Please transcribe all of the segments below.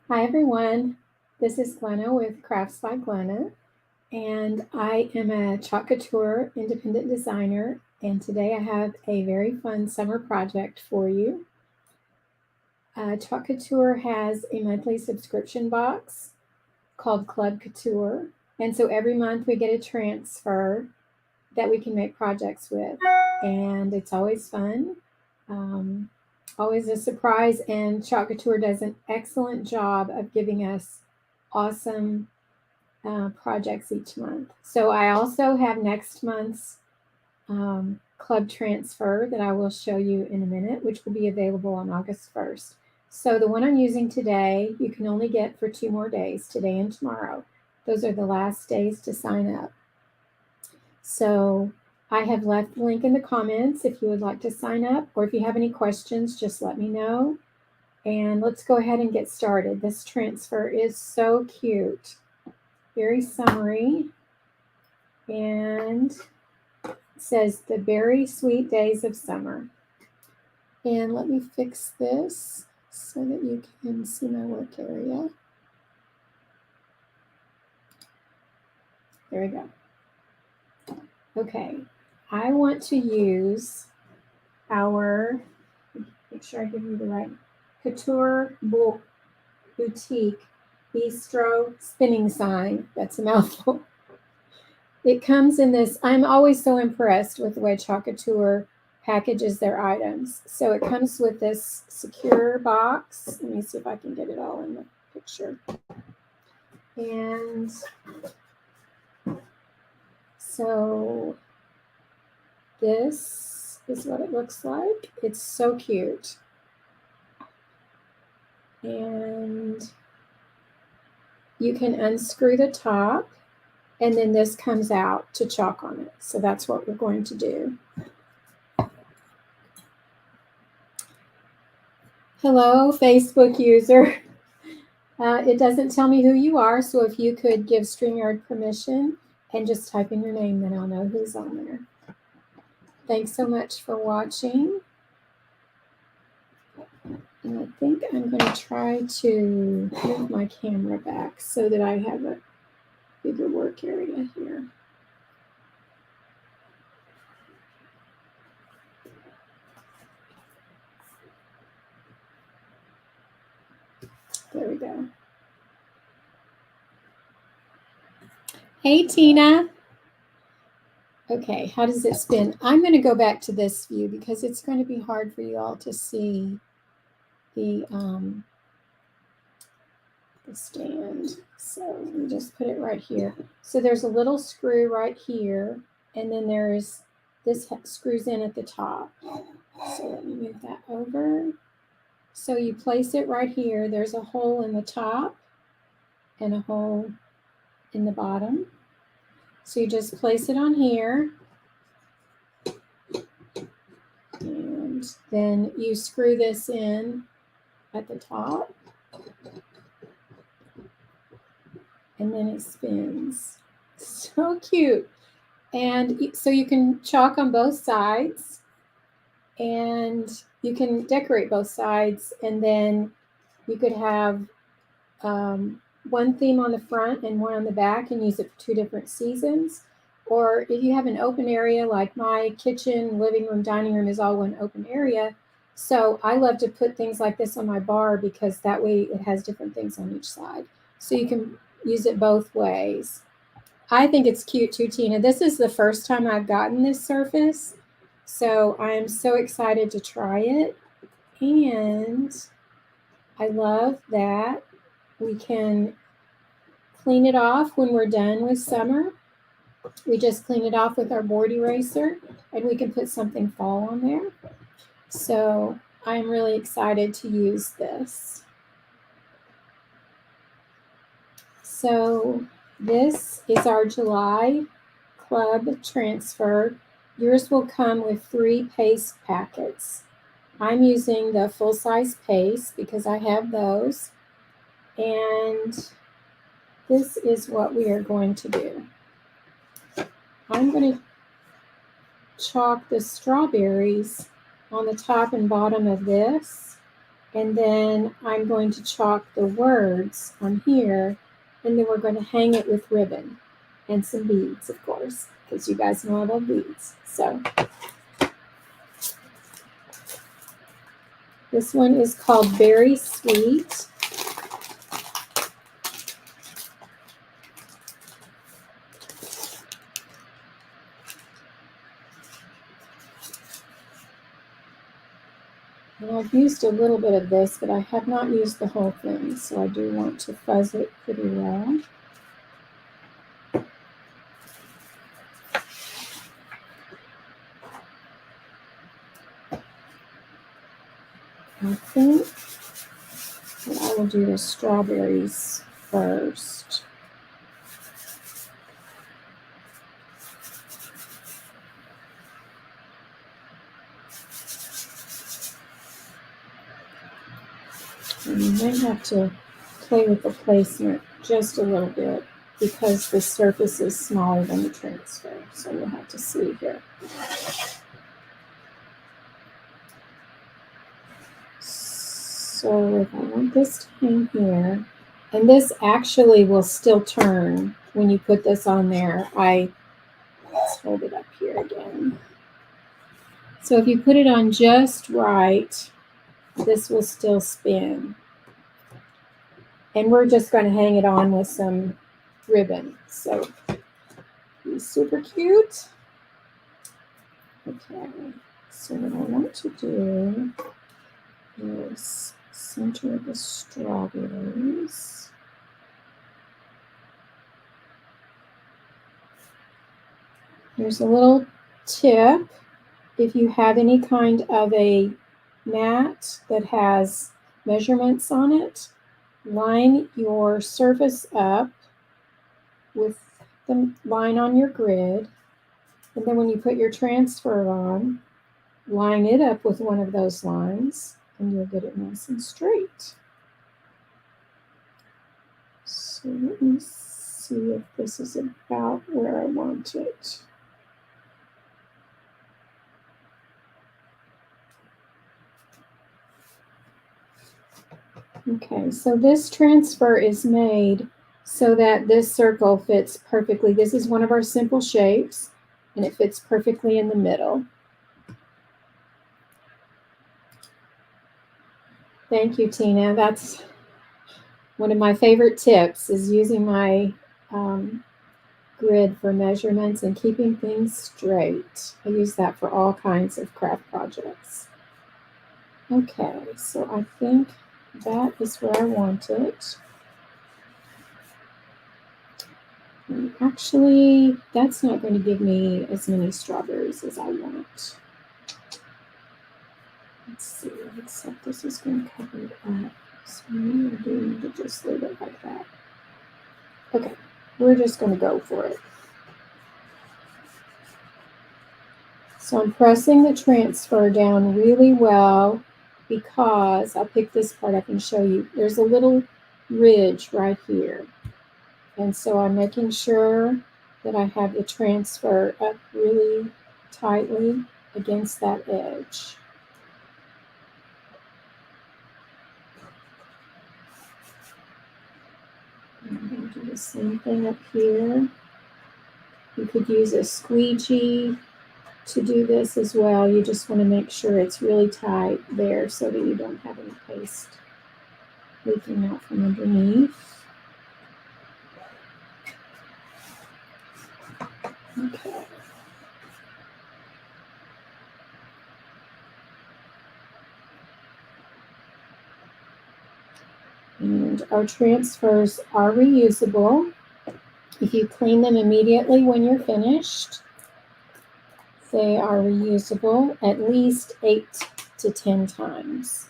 Hi everyone, this is Glenna with Crafts by Glenna, and I am a Chalk Couture independent designer, and today I have a very fun summer project for you. Chalk Couture has a monthly subscription box called Club Couture, and so every month we get a transfer that we can make projects with, and it's always fun. Um, Always a surprise, and Chalk Couture does an excellent job of giving us awesome projects each month. So I also have next month's club transfer that I will show you in a minute, which will be available on August 1st. So the one I'm using today, you can only get for 2 more days, today and tomorrow. Those are the last days to sign up. So I have left the link in the comments if you would like to sign up, or if you have any questions, just let me know. And let's go ahead and get started. This transfer is so cute, very summery, and it says the berry sweet days of summer. And let me fix this so that you can see my work area. There we go. Okay, I want to use our, make sure I give you the right, Couture Boutique Bistro spinning sign. That's a mouthful. It comes in this, I'm always so impressed with the way Chalk Couture packages their items. So it comes with this secure box. Let me see if I can get it all in the picture. And so this is what it looks like. It's so cute. And you can unscrew the top, and then this comes out to chalk on it. So that's what we're going to do. Hello, Facebook user. It doesn't tell me who you are, so if you could give StreamYard permission and just type in your name, then I'll know who's on there. Thanks so much for watching. And I think I'm going to try to move my camera back so that I have a bigger work area here. There we go. Hey, Tina. Okay, how does it spin? I'm going to go back to this view because it's going to be hard for you all to see the stand. So let me just put it right here. So there's a little screw right here, and then there's this screws in at the top. So let me move that over. So you place it right here. There's a hole in the top and a hole in the bottom. So you just place it on here, and then you screw this in at the top, and then it spins. So cute. And so you can chalk on both sides, and you can decorate both sides, and then you could have one theme on the front and one on the back and use it for 2 different seasons. Or if you have an open area, like my kitchen, living room, dining room is all one open area. So I love to put things like this on my bar because that way it has different things on each side. So you can use it both ways. I think it's cute too, Tina. This is the first time I've gotten this surface, so I'm so excited to try it. And I love that we can clean it off when we're done with summer. We just clean it off with our board eraser, and we can put something fall on there. So I'm really excited to use this. So this is our July Club transfer. Yours will come with 3 paste packets. I'm using the full-size paste because I have those. And this is what we are going to do. I'm going to chalk the strawberries on the top and bottom of this, And then I'm going to chalk the words on here, and then we're going to hang it with ribbon and some beads, of course, because you guys know I love beads. So this one is called Very Sweet. And I've used a little bit of this, but I have not used the whole thing, so I do want to fuzz it pretty well. I think that I will do the strawberries first. And you may have to play with the placement just a little bit because the surface is smaller than the transfer. So we'll have to see here. So if I want this to hang here, and this actually will still turn when you put this on there. Let's hold it up here again. So if you put it on just right, this will still spin. And we're just going to hang it on with some ribbon. So it's super cute. Okay, so what I want to do is center the strawberries. Here's a little tip. If you have any kind of a mat that has measurements on it, line your surface up with the line on your grid. And then when you put your transfer on, line it up with one of those lines and you'll get it nice and straight. So let me see if this is about where I want it. Okay, so this transfer is made so that this circle fits perfectly. This is one of our simple shapes, and it fits perfectly in the middle. Thank you, Tina. That's one of my favorite tips, is using my grid for measurements and keeping things straight. I use that for all kinds of craft projects. Okay, so I think that is where I want it. And actually, that's not going to give me as many strawberries as I want. Let's see, except this is going to cover it up. So maybe I do need to just leave it like that. Okay, we're just going to go for it. So I'm pressing the transfer down really well because I'll pick this part up and show you. There's a little ridge right here. And so I'm making sure that I have the transfer up really tightly against that edge. I'm going to do the same thing up here. You could use a squeegee to do this as well. You just want to make sure it's really tight there so that you don't have any paste leaking out from underneath. Okay. And our transfers are reusable. If you clean them immediately when you're finished, they are reusable at least 8 to 10 times.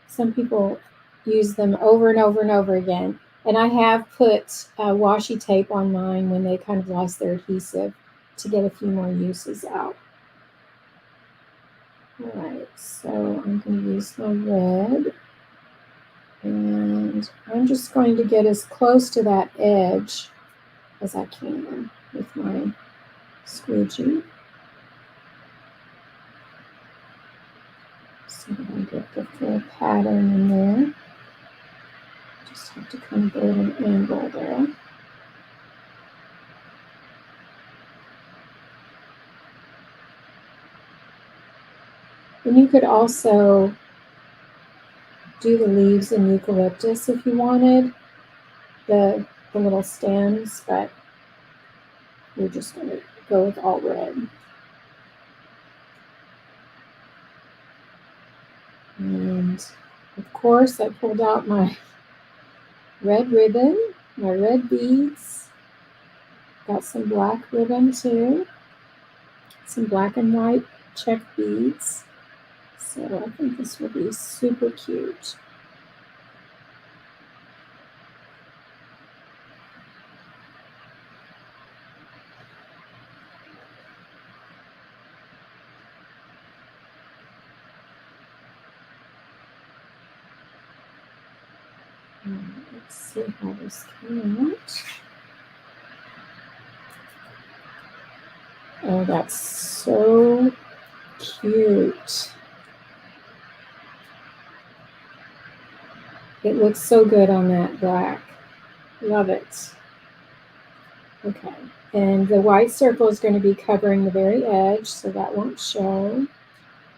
Some people use them over and over and over again. And I have put washi tape on mine when they kind of lost their adhesive to get a few more uses out. All right, so I'm going to use my red. And I'm just going to get as close to that edge as I can with my squeegee. So I get the full pattern in there. Just have to kind of go at an angle there. And you could also do the leaves in eucalyptus if you wanted, the little stems, but we're just going to go with all red. And of course, I pulled out my red ribbon, my red beads. Got some black ribbon too, some black and white check beads. So I think this will be super cute. Let's see how this came out. Oh, that's so cute. It looks so good on that black. Love it. Okay, and the white circle is going to be covering the very edge, so that won't show.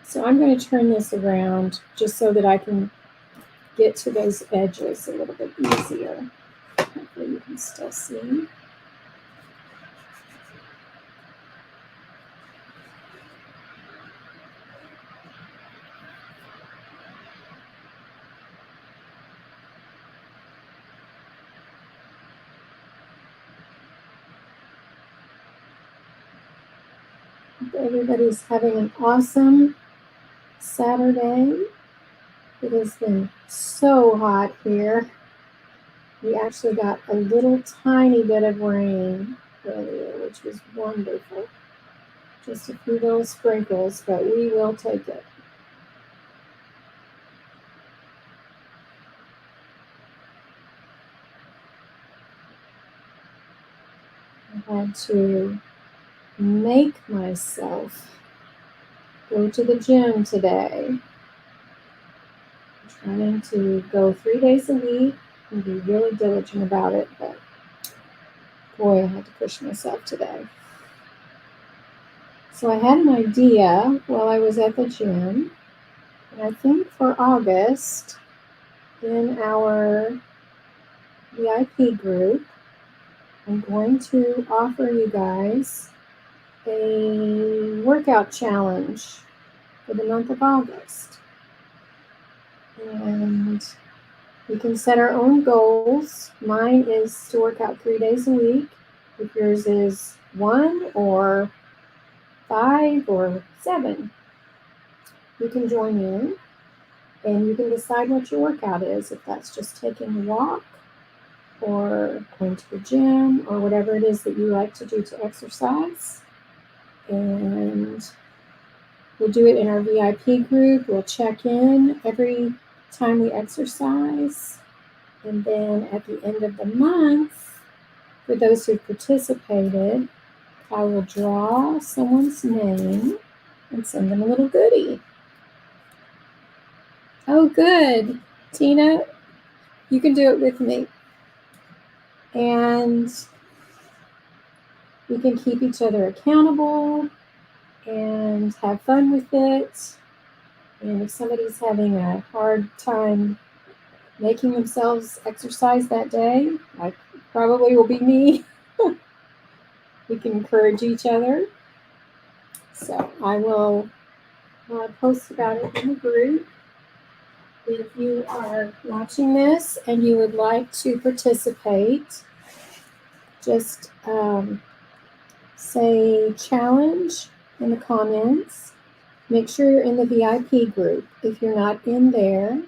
So I'm going to turn this around just so that I can get to those edges a little bit easier. Hopefully you can still see. Everybody's having an awesome Saturday. It has been so hot here. We actually got a little tiny bit of rain earlier, which was wonderful. Just a few little sprinkles, but we will take it. I had to make myself go to the gym today. I'm trying to go 3 days a week and be really diligent about it, but boy, I had to push myself today. So I had an idea while I was at the gym, and I think for August, in our VIP group, I'm going to offer you guys a workout challenge for the month of August. And we can set our own goals. Mine is to work out 3 days a week. If yours is 1 or 5 or 7, you can join in and you can decide what your workout is. If that's just taking a walk or going to the gym or whatever it is that you like to do to exercise. And we'll do it in our VIP group. We'll check in every time we exercise. And then at the end of the month, for those who participated, I will draw someone's name and send them a little goodie. Oh, good. Tina, you can do it with me. And we can keep each other accountable and have fun with it. And if somebody's having a hard time making themselves exercise that day, I probably will be me. We can encourage each other. So I will post about it in the group. If you are watching this and you would like to participate, just say challenge in the comments. Make sure you're in the VIP group. If you're not in there,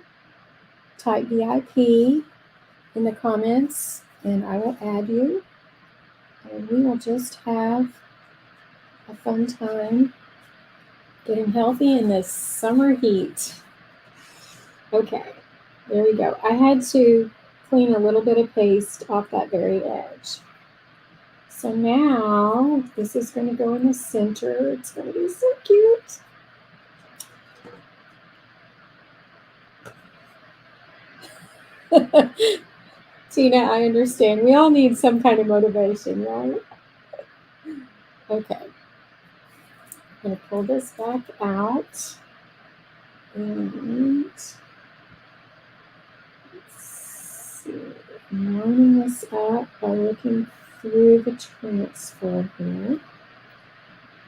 type VIP in the comments and I will add you. And we will just have a fun time getting healthy in this summer heat. Okay, there we go. I had to clean a little bit of paste off that very edge. So now this is going to go in the center. It's going to be so cute. Tina, I understand. We all need some kind of motivation, right? Okay. I'm going to pull this back out. And let's see. I'm lining this up by looking through the transfer here.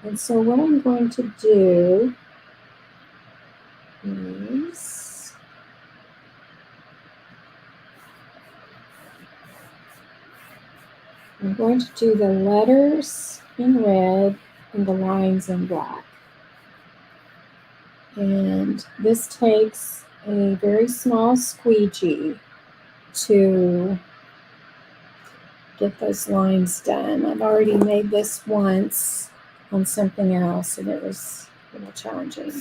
And so what I'm going to do is I'm going to do the letters in red and the lines in black. And this takes a very small squeegee to get those lines done. I've already made this once on something else and it was a little challenging.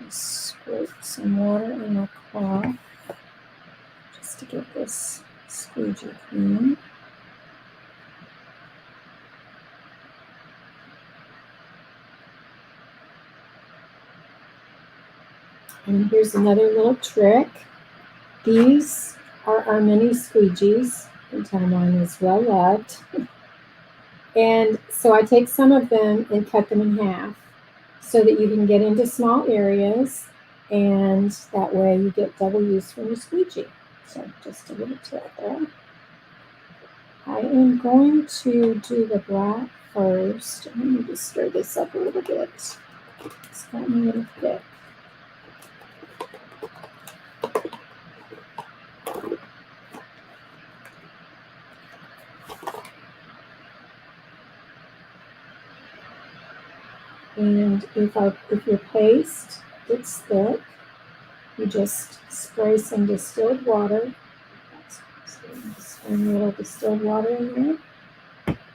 Squirt some water in my cloth just to get this squeegee clean. And here's another little trick. These are our mini squeegees. You can tell mine is well loved. And so I take some of them and cut them in half so that you can get into small areas, and that way you get double use from your squeegee. So just a little tip there. I am going to do the black first. Let me just stir this up a little bit. It's gotten a little thick. And if your paste gets thick, you just spray some distilled water. Spraying a little distilled water in there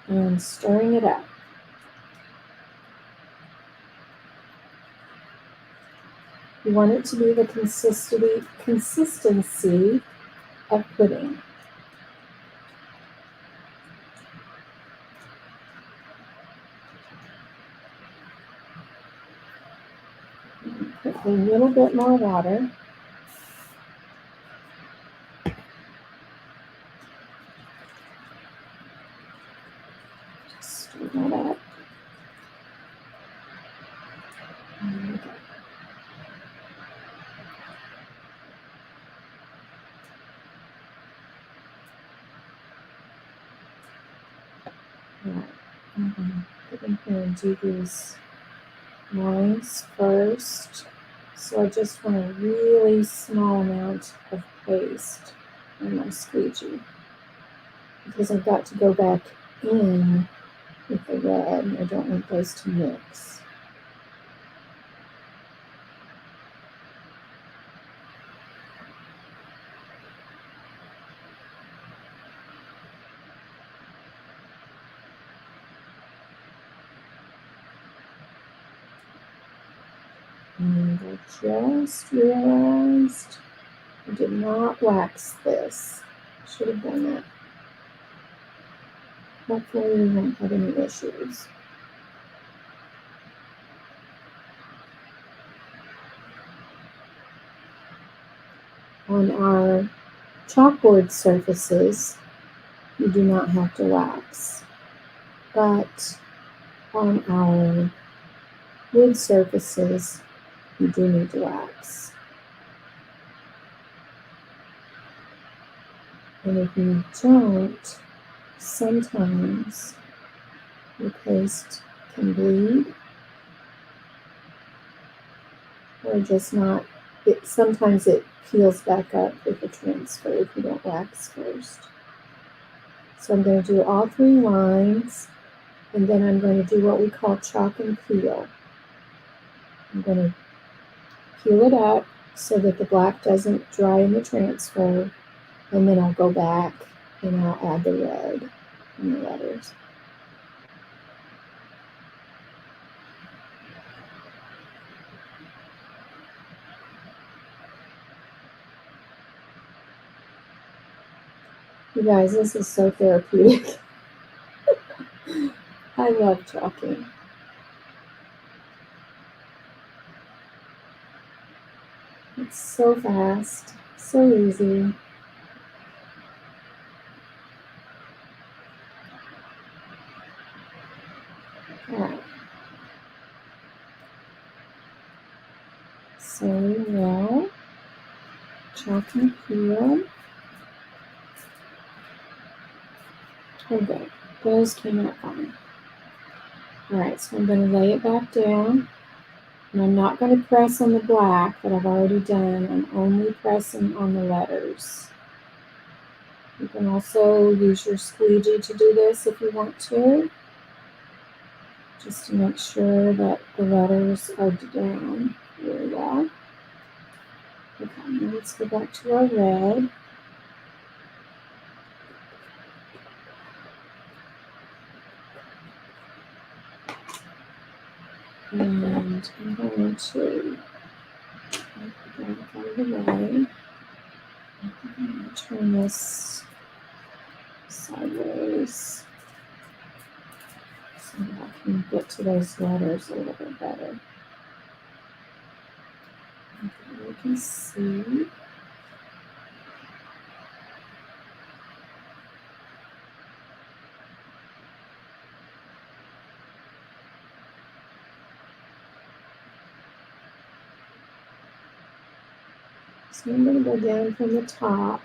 and stirring it up. You want it to be the consistency of pudding. Put a little bit more water. Just stir that up. I'm going to get in here and do these lines first. So I just want a really small amount of paste on my squeegee because I've got to go back in with the red and I don't want those to mix. And I just realized I did not wax this. Should have done that. Hopefully we won't have any issues. On our chalkboard surfaces, you do not have to wax, but on our wood surfaces, you do need to wax. And if you don't, sometimes your paste can bleed or just not. Sometimes it peels back up with the transfer if you don't wax first. So I'm going to do all 3 lines, and then I'm going to do what we call chalk and peel. I'm going to peel it up so that the black doesn't dry in the transfer, and then I'll go back and I'll add the red and the letters. You guys, this is so therapeutic. I love chalking. It's so fast, So easy. All right. So we will chalk and peel. Oh, good. Those came out fine. All right, so I'm going to lay it back down. And I'm not going to press on the black that I've already done. I'm only pressing on the letters. You can also use your squeegee to do this if you want to, just to make sure that the letters are down really well. Okay, now let's go back to our red. And I'm going to take the black out of the way. I'm going to turn this sideways so that I can get to those letters a little bit better. Okay, you can see. So I'm going to go down from the top.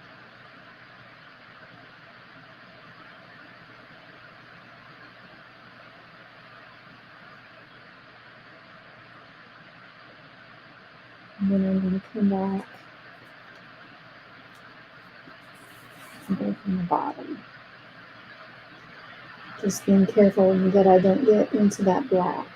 And then I'm going to come back and go from the bottom. Just being careful that I don't get into that black.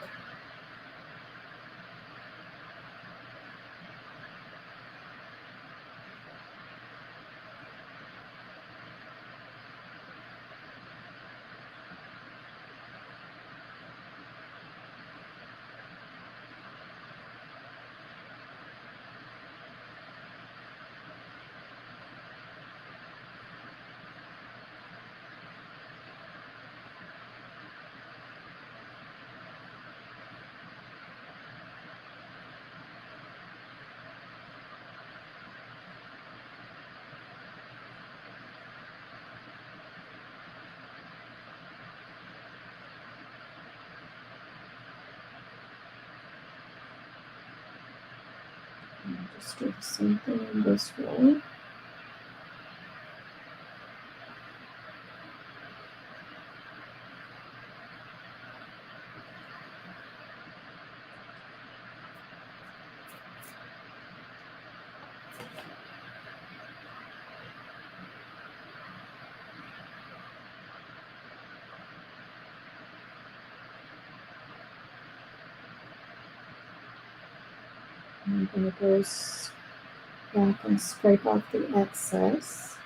Just do the same thing in this way. I'm going to go back and scrape off the excess.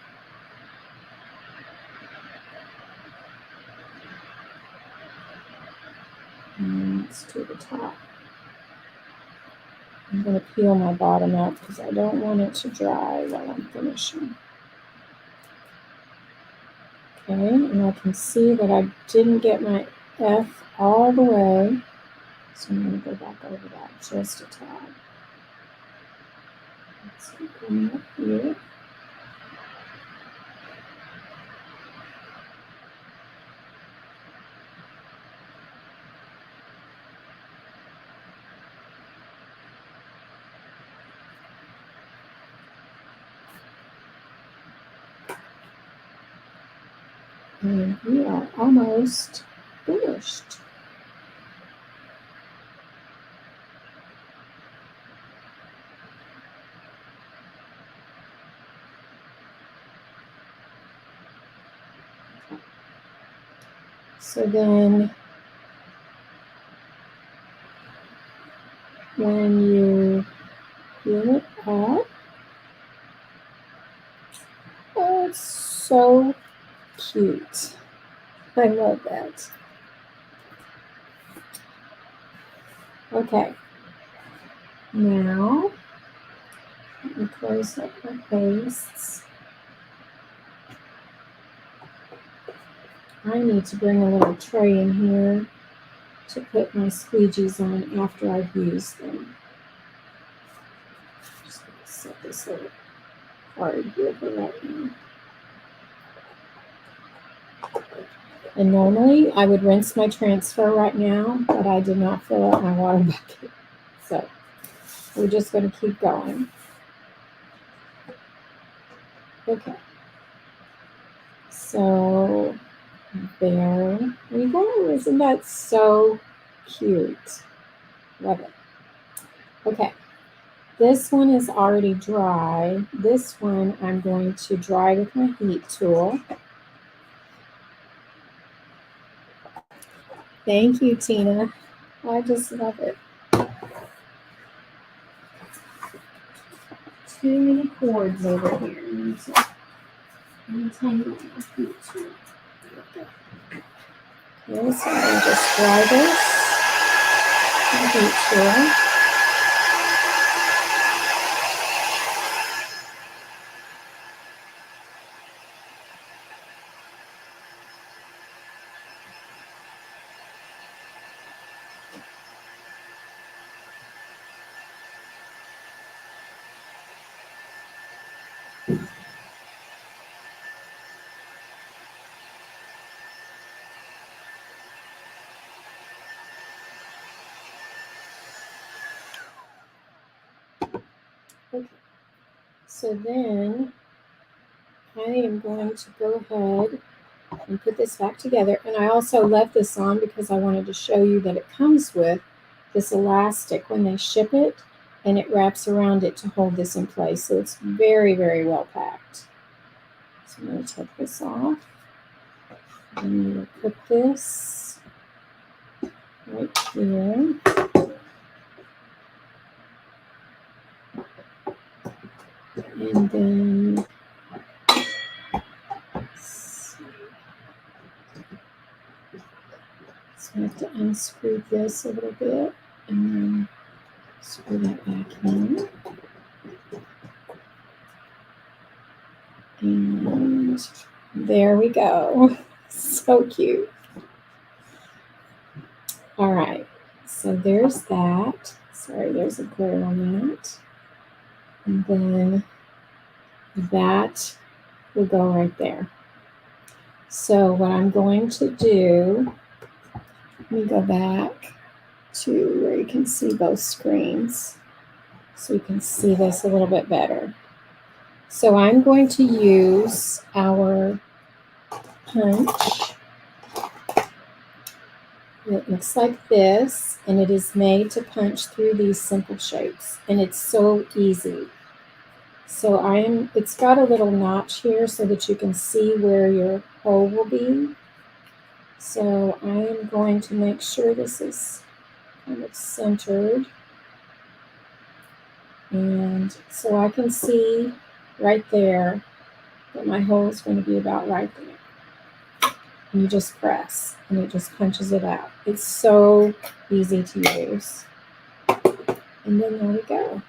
And let's do the top. I'm going to peel my bottom up because I don't want it to dry while I'm finishing. Okay, and I can see that I didn't get my F all the way, so I'm going to go back over that just a tad. So coming up here. And we are almost finished. So then when you peel it up, oh, it's so cute. I love that. Okay, now let me close up my pastes. I need to bring a little tray in here to put my squeegees on after I've used them. Just going to set this over hard here for right now. And normally I would rinse my transfer right now, but I did not fill out my water bucket. So we're just going to keep going. Okay. So there we go. Isn't that so cute? Love it. Okay. This one is already dry. This one I'm going to dry with my heat tool. Thank you, Tina. I just love it. Too many cords over here. I need to untangle my heat tool. Okay, so I'm just dry this with the heat tool. Okay, so then I am going to go ahead and put this back together. And I also left this on because I wanted to show you that it comes with this elastic when they ship it, and it wraps around it to hold this in place. So it's very, very well packed. So I'm going to take this off. And we'll put this right here. And then so I have to unscrew this a little bit and then screw that back in. And there we go. So cute. All right, so there's that. Sorry, there's a glare on that. And then that will go right there. So what I'm going to do, let me go back to where you can see both screens so you can see this a little bit better. So I'm going to use our punch. It looks like this, and it is made to punch through these simple shapes, and it's so easy. So it's got a little notch here so that you can see where your hole will be. So I am going to make sure this is kind of centered. And so I can see right there that my hole is going to be about right there. And you just press, and it just punches it out. It's so easy to use. And then there we go.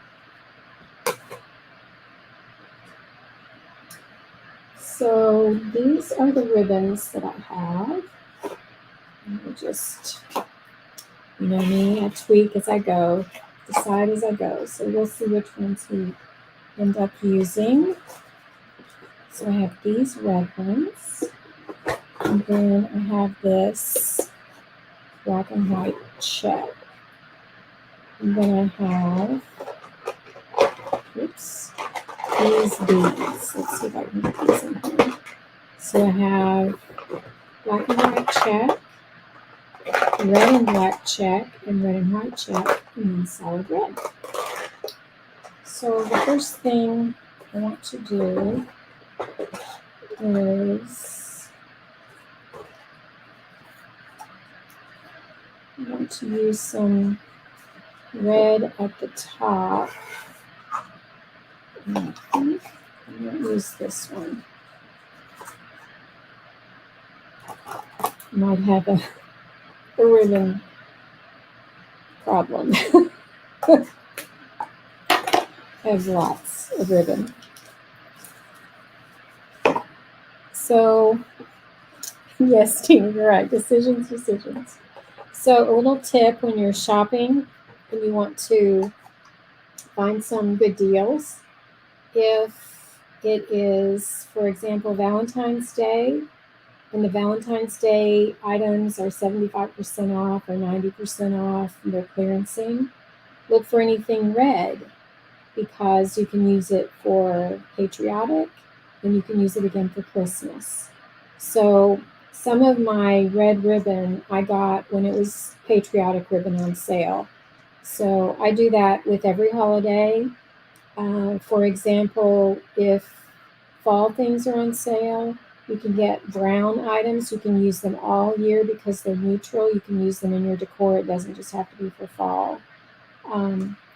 So these are the ribbons that I have. And I just, you know me, I tweak as I go, decide as I go. So we'll see which ones we end up using. So I have these red ones. And then I have this black and white check. And then I have, these beads. Let's see if I can get these in here. So I have black and white check, red and black check, and red and white check, and then solid red. So the first thing I want to do is I want to use some red at the top. And I think I'm going to use this one. Might have a ribbon problem. I have lots of ribbon. So, yes, Tina, you're right. Decisions. So a little tip when you're shopping and you want to find some good deals, if it is, for example, Valentine's Day, and the Valentine's Day items are 75% off or 90% off, and they're clearancing. Look for anything red because you can use it for patriotic and you can use it again for Christmas. So some of my red ribbon I got when it was patriotic ribbon on sale. So I do that with every holiday. For example, if fall things are on sale, you can get brown items. You can use them all year because they're neutral. You can use them in your decor. It doesn't just have to be for fall.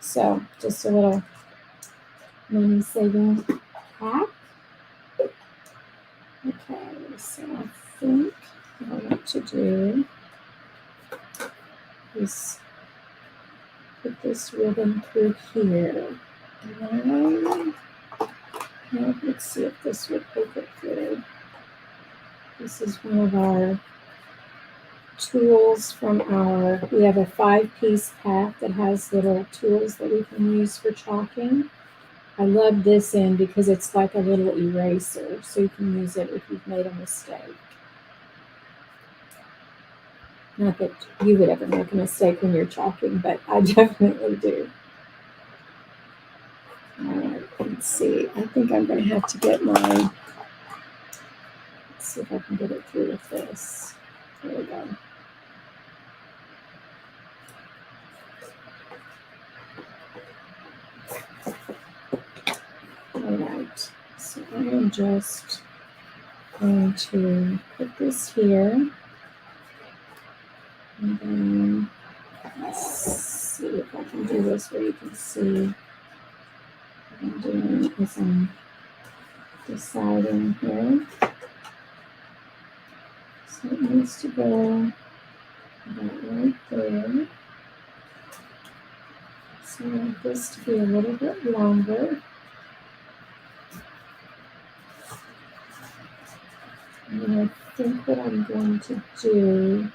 So just a little money saving hack. Okay, so I think what I want to do is put this ribbon through here. Let's see if this would poke it through. This is one of our tools from we have a 5-piece pack that has little tools that we can use for chalking. I love this end because it's like a little eraser, so you can use it if you've made a mistake. Not that you would ever make a mistake when you're chalking, but I definitely do. All right, let's see. I think I'm going to have to get let's see if I can get it through with this. There we go. All right, so I am just going to put this here. And then let's see if I can do this where you can see what I'm doing as I'm deciding here. So it needs to go about right there. So I want this to be a little bit longer. And then I think what I'm going to do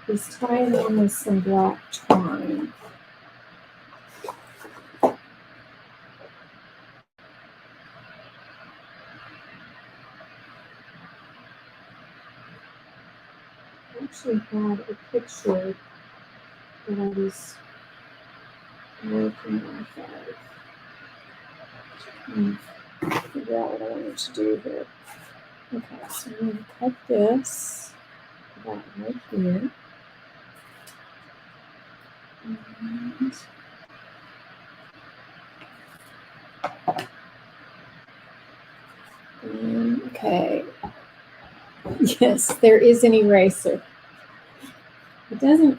is tie it on with some black twine. I actually had a picture that I was working off of. Figure out what I wanted to do here. Okay, so I'm going to cut this about right here. And okay. Yes, there is an eraser. It doesn't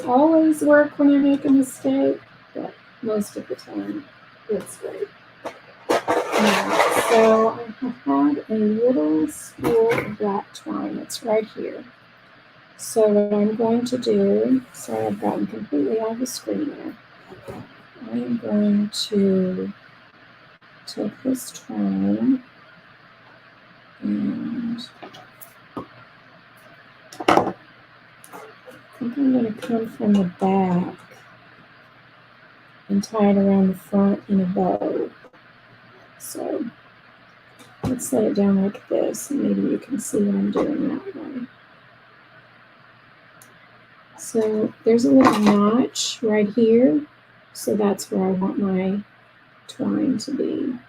always work when I make a mistake, but most of the time it's great. So I have had a little spool of black twine. It's right here. So what I'm going to do, sorry I've gotten completely off the screen there. I am going to take this twine and I think I'm going to come from the back and tie it around the front in a bow. So let's lay it down like this, and maybe you can see what I'm doing that way. So there's a little notch right here, so that's where I want my twine to be.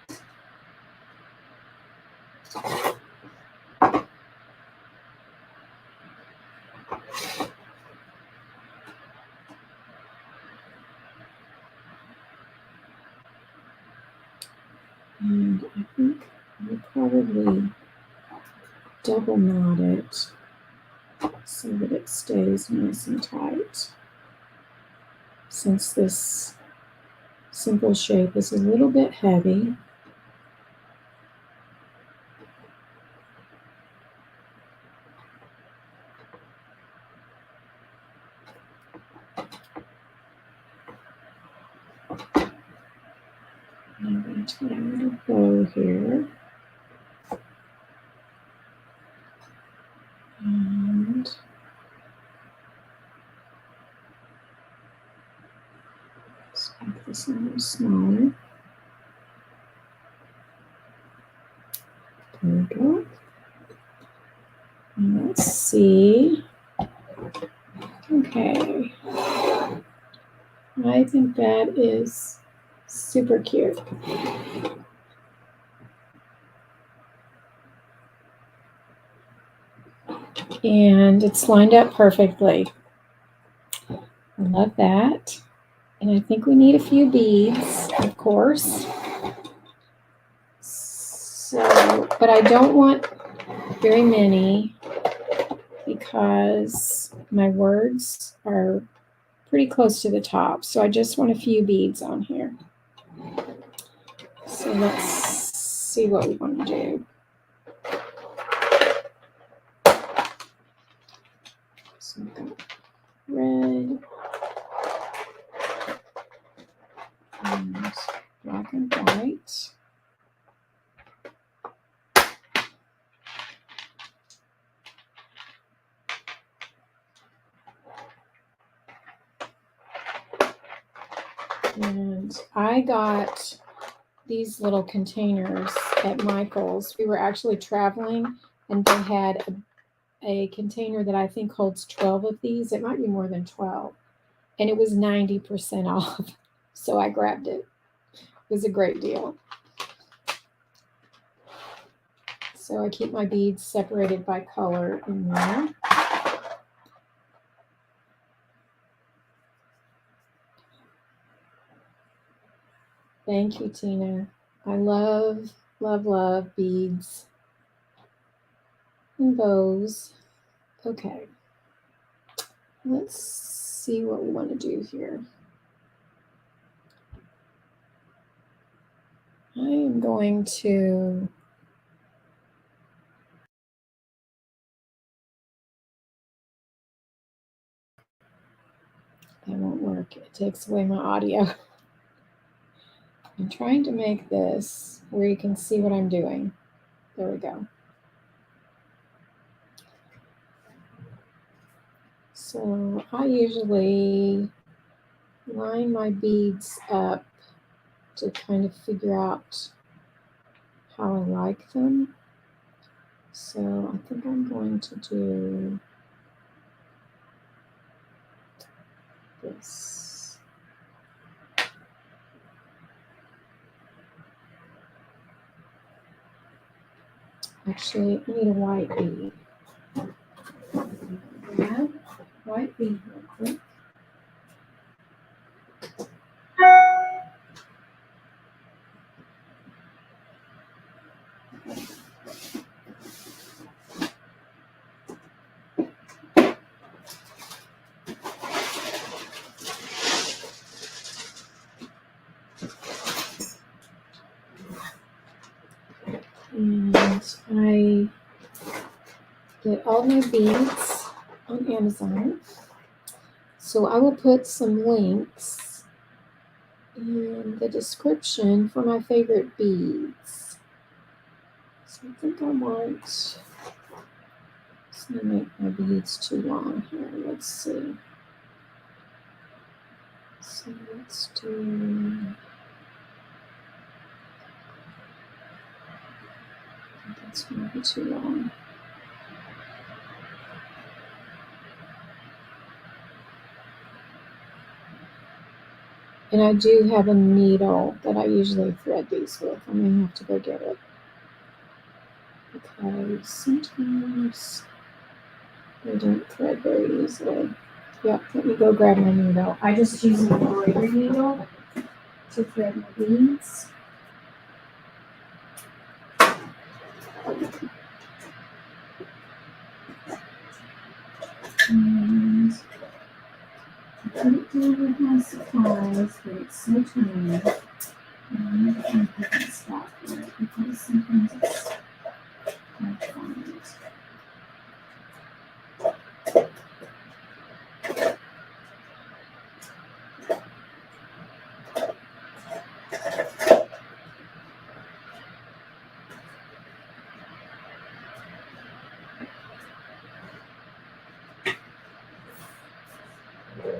And I think I'll probably double knot it so that it stays nice and tight. Since this simple shape is a little bit heavy, I'm going to tie a little bow here. And let's make this a little smaller. There we go. And let's see. Okay. I think that is super cute. And it's lined up perfectly. I love that. And I think we need a few beads, of course. So, but I don't want very many because my words are pretty close to the top. So I just want a few beads on here. So let's see what we want to do. So I've got red and black and white. And I got these little containers at Michael's. We were actually traveling and they had a container that I think holds 12 of these. It might be more than 12. And it was 90% off. So I grabbed it. It was a great deal. So I keep my beads separated by color in there. Thank you, Tina. I love, love, love beads and bows. Okay. Let's see what we want to do here. I am going to that won't work. It takes away my audio. I'm trying to make this where you can see what I'm doing. There we go. So I usually line my beads up to kind of figure out how I like them. So I think I'm going to do this. Actually, I need a white bead. Grab white bead real quick. And I get all my beads on Amazon. So I will put some links in the description for my favorite beads. So I think I want, it's gonna make my beads too long here. Let's see. So let's do, I think that's gonna be too long. And I do have a needle that I usually thread these with. I may have to go get it. Because sometimes they don't thread very easily. Yep, let me go grab my needle. I just use an embroidery needle to thread my beads. And I put it through with my supplies, but it's so tiny. And I'm never going to put a spot for it because sometimes it's hard to find it.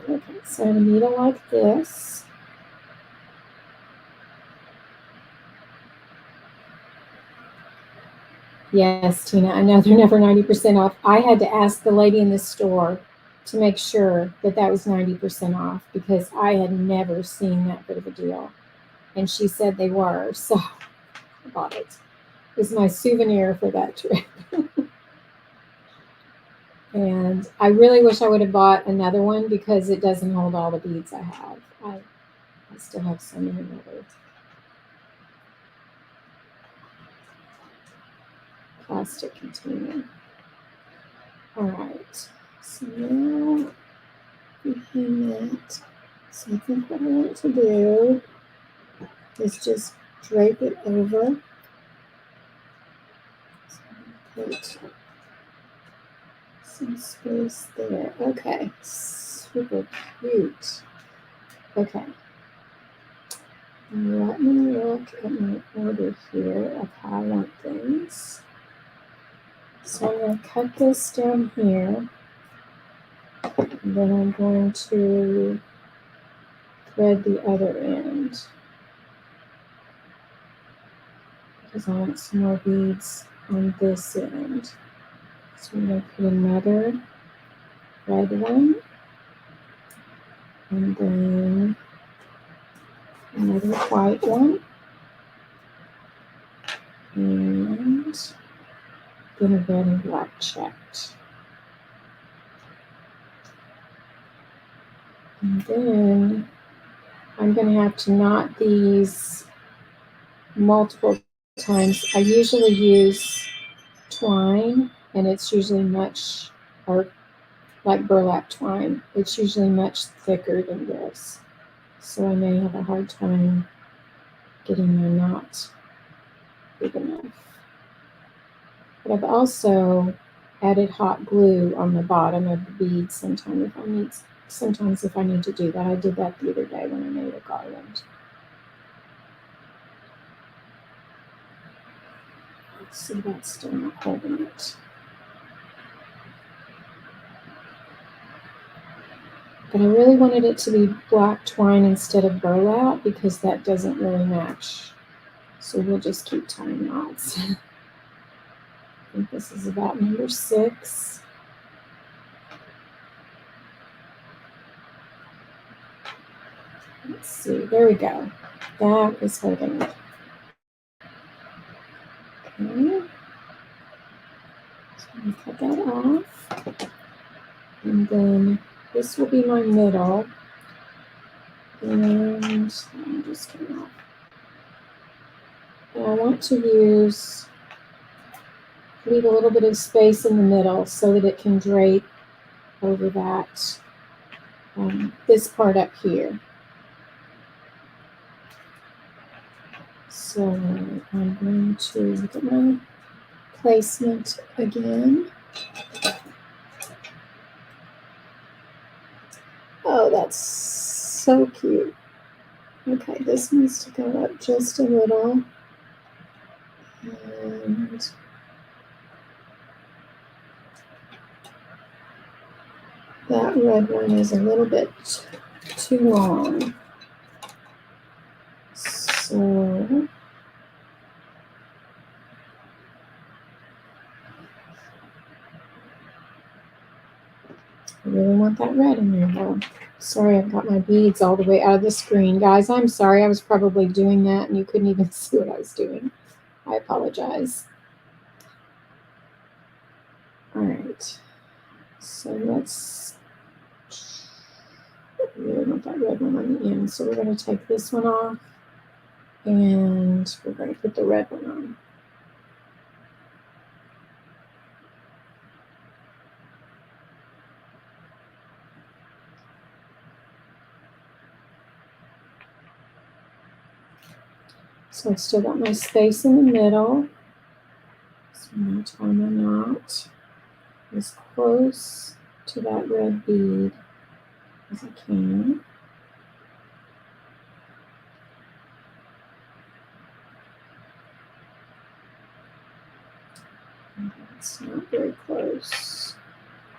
Okay, so I have a needle like this. Yes, Tina, I know they're never 90% off. I had to ask the lady in the store to make sure that that was 90% off because I had never seen that good of a deal. And she said they were, so I bought it. It was my souvenir for that trip. And I really wish I would have bought another one because it doesn't hold all the beads I have. I still have so many other plastic container. All right, so now we hang that. So I think what I want to do is just drape it over. So put some space there. Okay, super cute. Okay, let me look at my order here of how I want things. So I'm going to cut this down here, and then I'm going to thread the other end because I want some more beads on this end. So I'm going to put another red one, and then another white one, and then a red and black checked. And then I'm going to have to knot these multiple times. I usually use twine, and it's usually much, or like burlap twine, it's usually much thicker than this. So I may have a hard time getting my knot big enough. But I've also added hot glue on the bottom of the beads sometimes if I need to do that. I did that the other day when I made a garland. Let's see, that's still not holding it. But I really wanted it to be black twine instead of burlap because that doesn't really match. So we'll just keep tying knots. I think this is about number 6. Let's see, there we go. That is holding it. Okay. So I'm cut that off. And then this will be my middle. And I'm just going to, and I want to leave a little bit of space in the middle so that it can drape over that, this part up here. So I'm going to look at my placement again. Oh, that's so cute. Okay, this needs to go up just a little. And that red one is a little bit too long. So I really want that red in there though. Sorry, I've got my beads all the way out of the screen. Guys, I'm sorry. I was probably doing that and you couldn't even see what I was doing. I apologize. All right. So let's really want that red one on the end. So we're going to take this one off and we're going to put the red one on. So I've still got my space in the middle. So I'm going to tie my knot as close to that red bead as I can. It's not very close,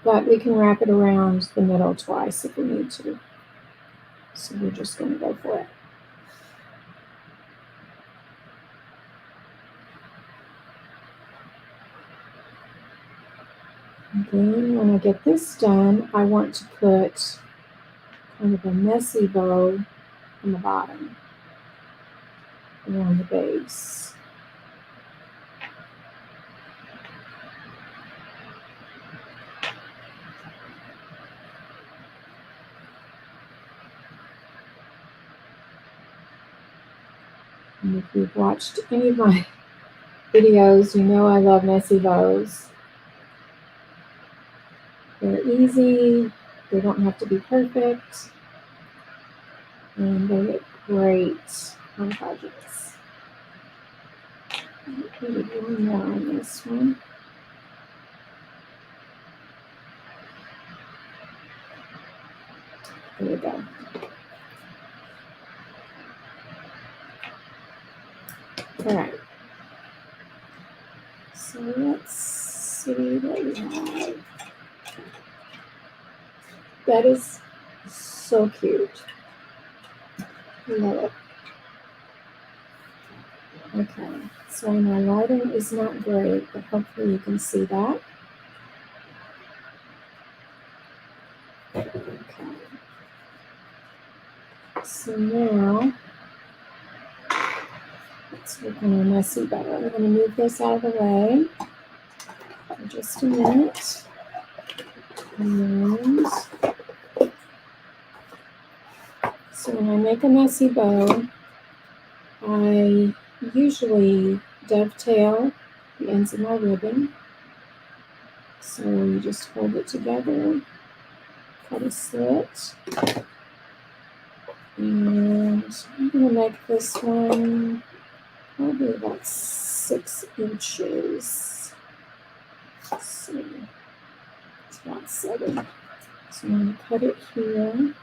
but we can wrap it around the middle twice if we need to. So we're just going to go for it. And then when I get this done, I want to put kind of a messy bow on the bottom around the base. And if you've watched any of my videos, you know I love messy bows. They're easy, they don't have to be perfect, and they look great on projects. Maybe one more on this one. There we go. All right. So let's see what we have. That is so cute. Love it. Okay, so my lighting is not great, but hopefully you can see that. Okay. So now, let's work on our messy bow. I'm going to move this out of the way for just a minute. And so when I make a messy bow, I usually dovetail the ends of my ribbon. So you just hold it together, cut a slit, and I'm going to make this one probably about 6 inches. Let's see, it's about 7. So I'm going to cut it here.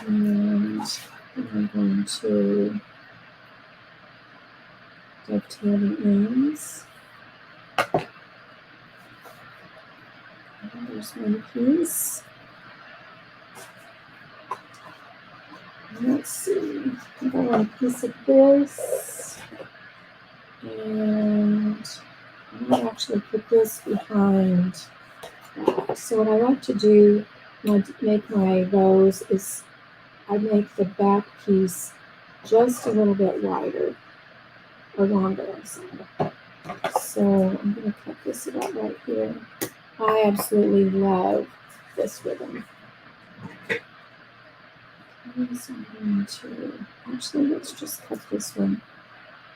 And I'm going to dovetail the ends. And there's one piece. Let's see, I think I want a piece of this, and I might actually put this behind. So what I like to do when I make my bows is I make the back piece just a little bit wider, or longer, I'm sorry. So I'm going to cut this about right here. I absolutely love this ribbon. So I'm going to, actually let's just cut this one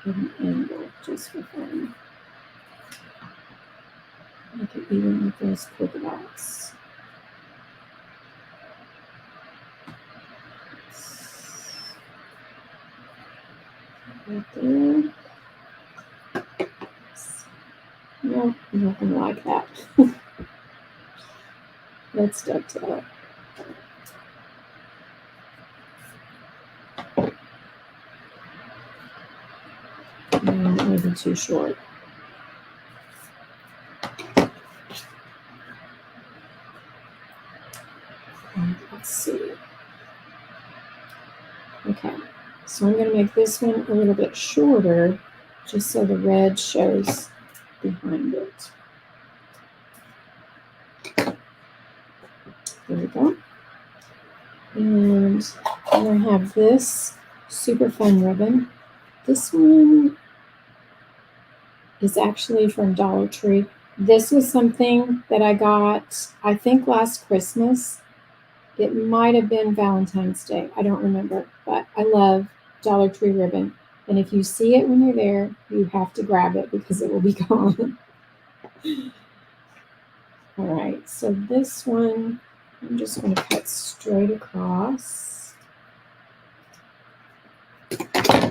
at an angle just for fun. Make it even with those polka dots. Right there. No, nothing like that. Let's dovetail it. No, it may be too short. Let's see. Okay, so I'm going to make this one a little bit shorter, just so the red shows behind it. There we go. And I have this super fun ribbon. This one is actually from Dollar Tree. This was something that I got, I think, last Christmas. It might have been Valentine's Day. I don't remember, but I love Dollar Tree ribbon. And if you see it when you're there, you have to grab it because it will be gone. All right, so this one, I'm just going to cut straight across.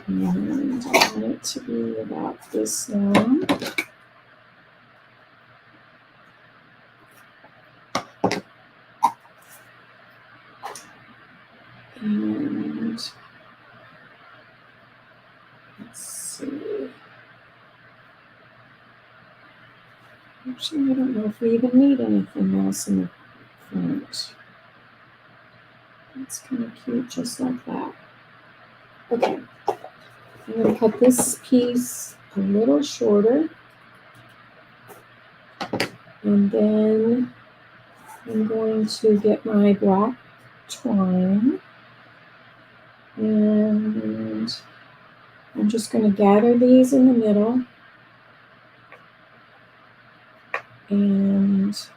And I want it to be about this long. And let's see. Actually, I don't know if we even need anything else in the front. That's kind of cute, just like that. Okay, I'm going to cut this piece a little shorter And then I'm going to get my black twine, and I'm just going to gather these in the middle, and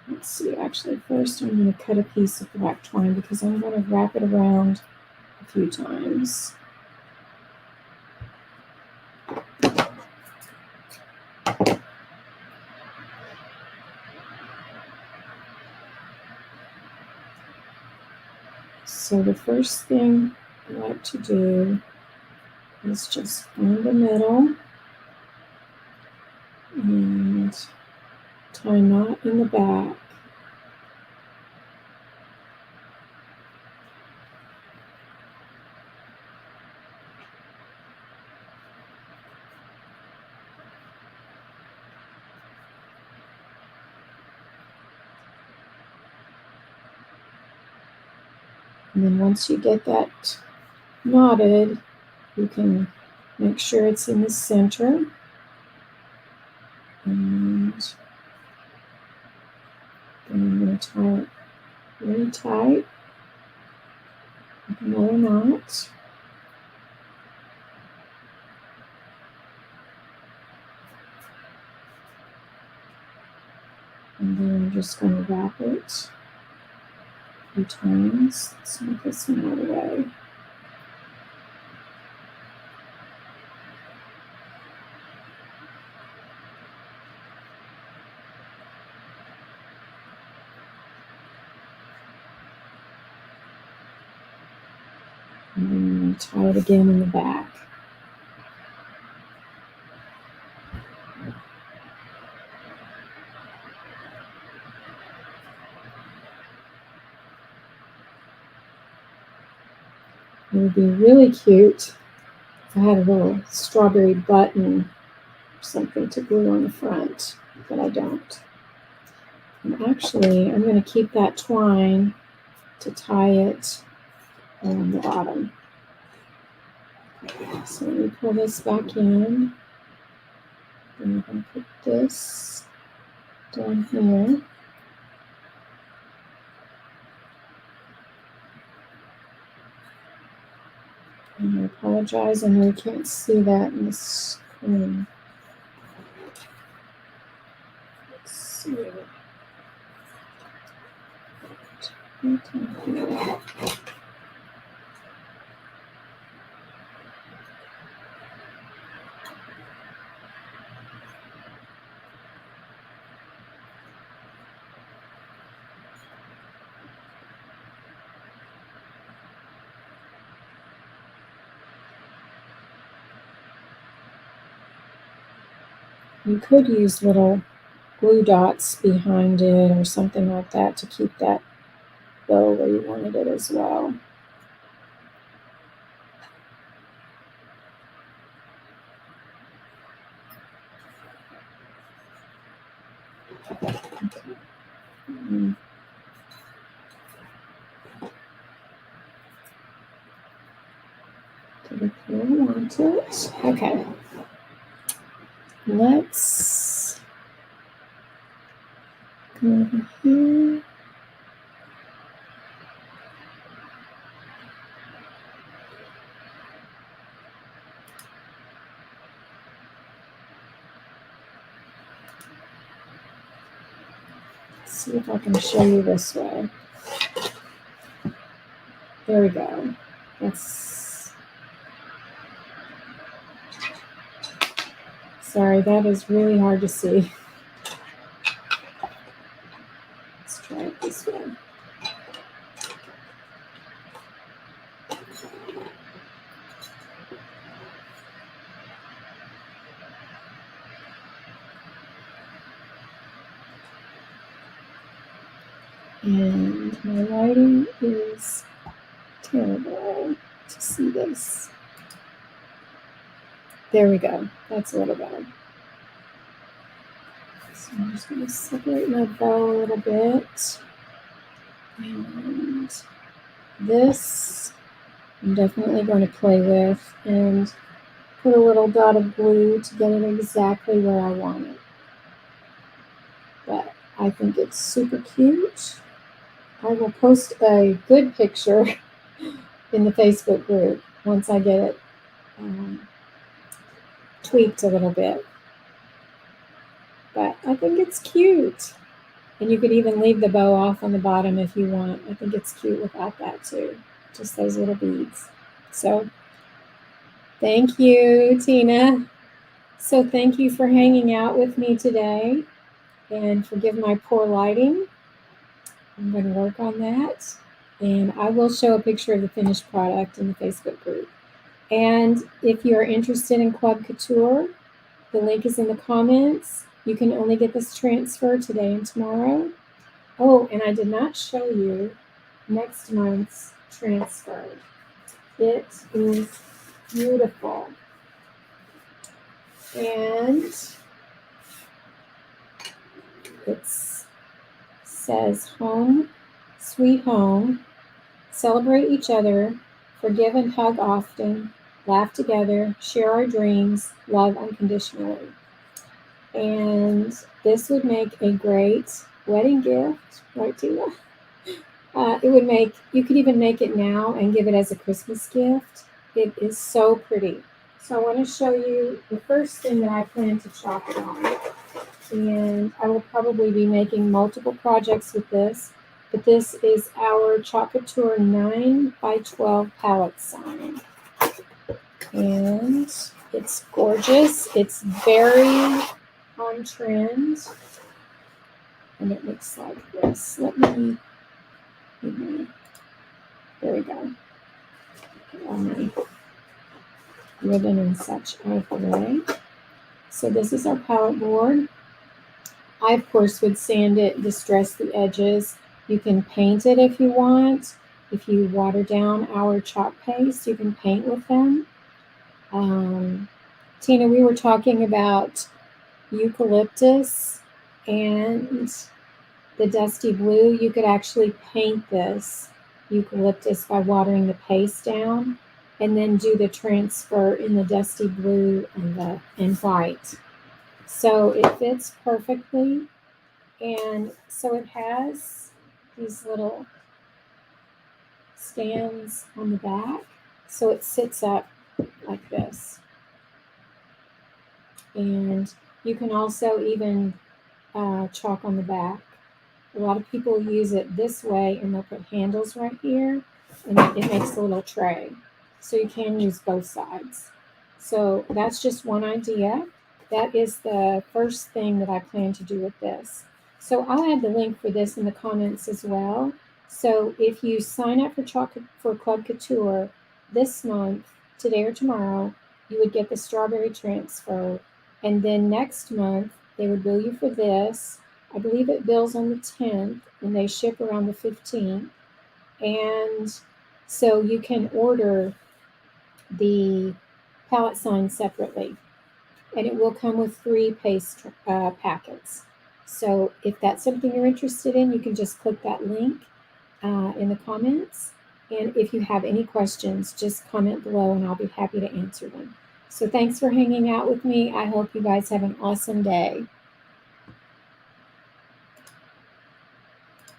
let's see, actually first I'm going to cut a piece of black twine because I'm going to wrap it around a few times. So the first thing I like to do is just find the middle and tie a knot in the back. And then once you get that knotted, you can make sure it's in the center. And then I'm going to tie it really tight with another knot. And then I'm just going to wrap it a few times. Let's make this one out of the way. And then I'm going to tie it again in the back. It would be really cute if I had a little strawberry button or something to glue on the front, but I don't. And actually, I'm going to keep that twine to tie it on the bottom. So let me pull this back in. And I'm going to put this down here. And I apologize, I know you can't see that in the screen. Let's see. You could use little glue dots behind it or something like that to keep that bow where you wanted it as well. Okay. Get it where I want it. Okay. Let's go over here. See if I can show you this way. There we go. Sorry, that is really hard to see. Let's try it this way. And my lighting is terrible to see this. There we go. That's a little better. So I'm just going to separate my bow a little bit. And this I'm definitely going to play with and put a little dot of glue to get it exactly where I want it. but I think it's super cute. I will post a good picture in the Facebook group once I get it tweaked a little bit. But I think it's cute. And you could even leave the bow off on the bottom if you want. I think it's cute without that too. Just those little beads. So thank you, Tina. So thank you for hanging out with me today. And forgive my poor lighting. I'm going to work on that. And I will show a picture of the finished product in the Facebook group. And if you're interested in Club Couture, the link is in the comments. You can only get this transfer today and tomorrow. Oh, and I did not show you next month's transfer. It is beautiful. And it says home, sweet home, celebrate each other, forgive and hug often, laugh together, share our dreams, love unconditionally. And this would make a great wedding gift, right, Tina? It would make, you could even make it now and give it as a Christmas gift. It is so pretty. So I want to show you the first thing that I plan to chalk it on. And I will probably be making multiple projects with this. But this is our Chalk Couture 9x12 palette sign. And it's gorgeous. It's very on trend. And it looks like this. There we go. Get all my ribbon and such out of the way. So this is our palette board. I, of course, would sand it, distress the edges. You can paint it if you want. If you water down our chalk paste, you can paint with them. Tina, we were talking about eucalyptus and the dusty blue. You could actually paint this eucalyptus by watering the paste down and then do the transfer in the dusty blue and white. So it fits perfectly. And so it has these little stands on the back. So it sits up like this. And you can also even chalk on the back. A lot of people use it this way and they'll put handles right here and it makes a little tray. So you can use both sides. So that's just one idea. That is the first thing that I plan to do with this. So I'll add the link for this in the comments as well. So if you sign up for Club Couture this month, today or tomorrow, you would get the strawberry transfer. And then next month, they would bill you for this. I believe it bills on the 10th and they ship around the 15th. And so you can order the palette sign separately. And it will come with 3 paste packets. So if that's something you're interested in, you can just click that link in the comments. And if you have any questions, just comment below and I'll be happy to answer them. So thanks for hanging out with me. I hope you guys have an awesome day.